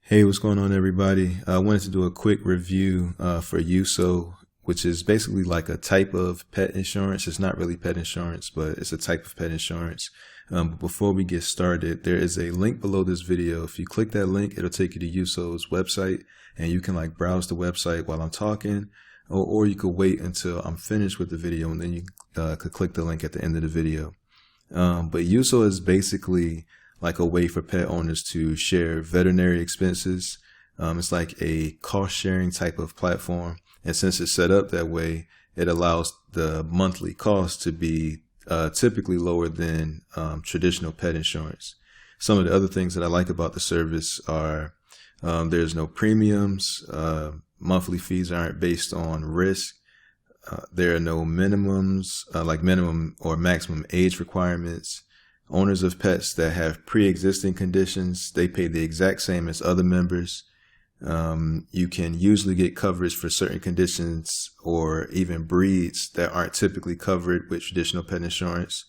Hey, what's going on, everybody? I wanted to do a quick review for USO, which is basically like a type of pet insurance. It's not really pet insurance, but it's a type of pet insurance. But before we get started, there is a link below this video. If you click that link, it'll take you to USO's website, and you can like browse the website while I'm talking, or you could wait until I'm finished with the video, and then you could click the link at the end of the video. But USO is basically like a way for pet owners to share veterinary expenses. It's like a cost sharing type of platform. And since it's set up that way, it allows the monthly cost to be typically lower than traditional pet insurance. Some of the other things that I like about the service are there's no premiums. Monthly fees aren't based on risk. There are no minimums, like minimum or maximum age requirements. Owners of pets that have pre-existing conditions, they pay the exact same as other members. You can usually get coverage for certain conditions or even breeds that aren't typically covered with traditional pet insurance.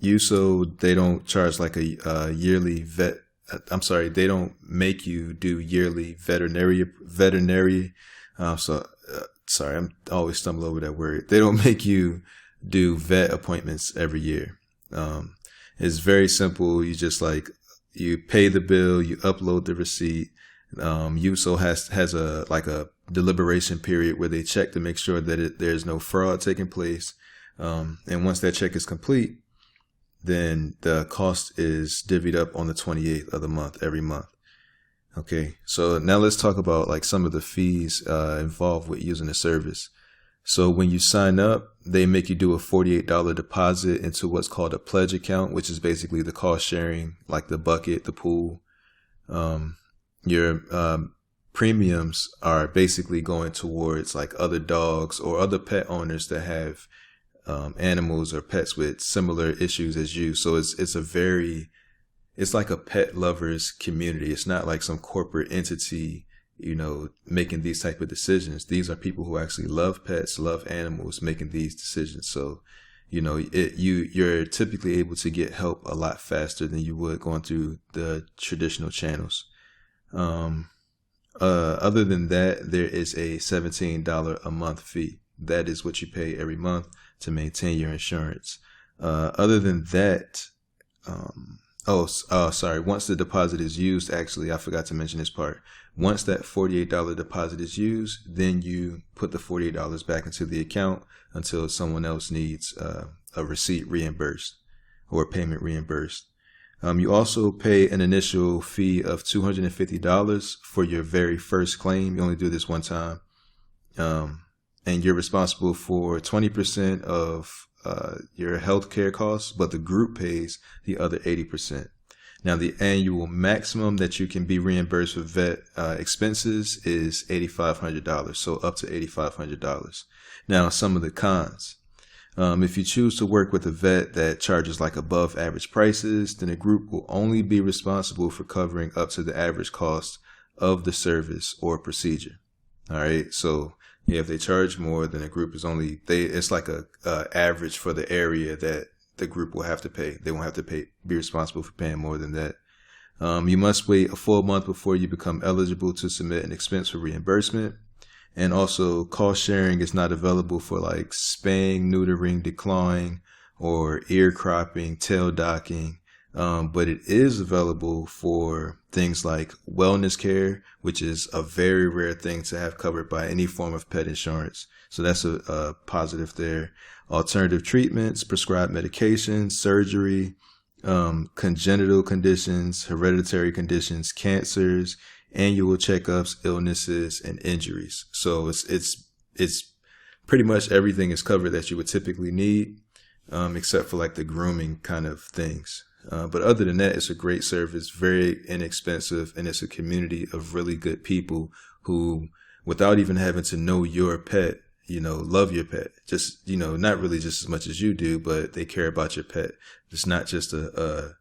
USO, they don't charge like a yearly they don't make you do yearly veterinary. Sorry, I'm always stumbling over that word. They don't make you do vet appointments every year. It's very simple. You pay the bill, you upload the receipt. USO has a deliberation period where they check to make sure that there's no fraud taking place. And once that check is complete, then the cost is divvied up on the 28th of the month, every month. Okay. So now let's talk about like some of the fees, involved with using the service. So when you sign up, they make you do a $48 deposit into what's called a pledge account, which is basically the cost sharing, like the bucket, the pool. Your premiums are basically going towards like other dogs or other pet owners that have animals or pets with similar issues as you. So it's like a pet lovers community. It's not like some corporate entity making these type of decisions. These are people who actually love pets, love animals, making these decisions. So, you're typically able to get help a lot faster than you would going through the traditional channels. Other than that, there is a $17 a month fee. That is what you pay every month to maintain your insurance. Other than that, sorry. Once the deposit is used, actually, I forgot to mention this part. Once that $48 deposit is used, then you put the $48 back into the account until someone else needs a receipt reimbursed or payment reimbursed. You also pay an initial fee of $250 for your very first claim. You only do this one time. And you're responsible for 20% of your healthcare costs, but the group pays the other 80%. Now, the annual maximum that you can be reimbursed with vet expenses is $8,500, so up to $8,500. Now, some of the cons. If you choose to work with a vet that charges like above average prices, then a group will only be responsible for covering up to the average cost of the service or procedure. All right, so yeah, if they charge more, then a group is it's like a average for the area that the group will have to pay. They won't have to be responsible for paying more than that. You must wait a full month before you become eligible to submit an expense for reimbursement. And also, cost sharing is not available for like spaying, neutering, declawing, or ear cropping, tail docking. But it is available for things like wellness care, which is a very rare thing to have covered by any form of pet insurance. So that's a positive there. Alternative treatments, prescribed medications, surgery, congenital conditions, hereditary conditions, cancers, annual checkups, illnesses, and injuries. So it's pretty much everything is covered that you would typically need, except for like the grooming kind of things. But other than that, it's a great service, very inexpensive, and it's a community of really good people who, without even having to know your pet, love your pet. Just, not really just as much as you do, but they care about your pet. It's not just a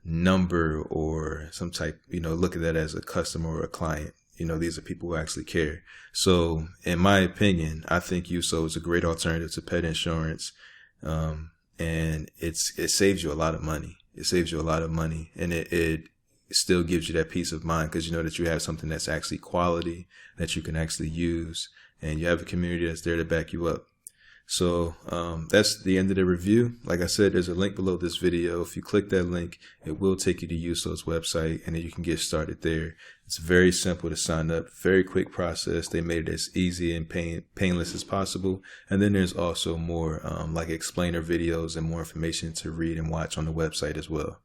number or some type, look at that as a customer or a client. These are people who actually care. So in my opinion, I think USO is a great alternative to pet insurance. And it saves you a lot of money. It saves you a lot of money, and it it still gives you that peace of mind because you know that you have something that's actually quality that you can actually use, and you have a community that's there to back you up. So that's the end of the review. Like I said, there's a link below this video. If you click that link, it will take you to USO's website, and then you can get started there. It's very simple to sign up, very quick process. They made it as easy and painless as possible. And then there's also more like explainer videos and more information to read and watch on the website as well.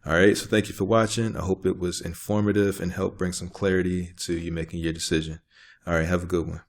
All right, so thank you for watching. I hope it was informative and helped bring some clarity to you making your decision. All right, have a good one.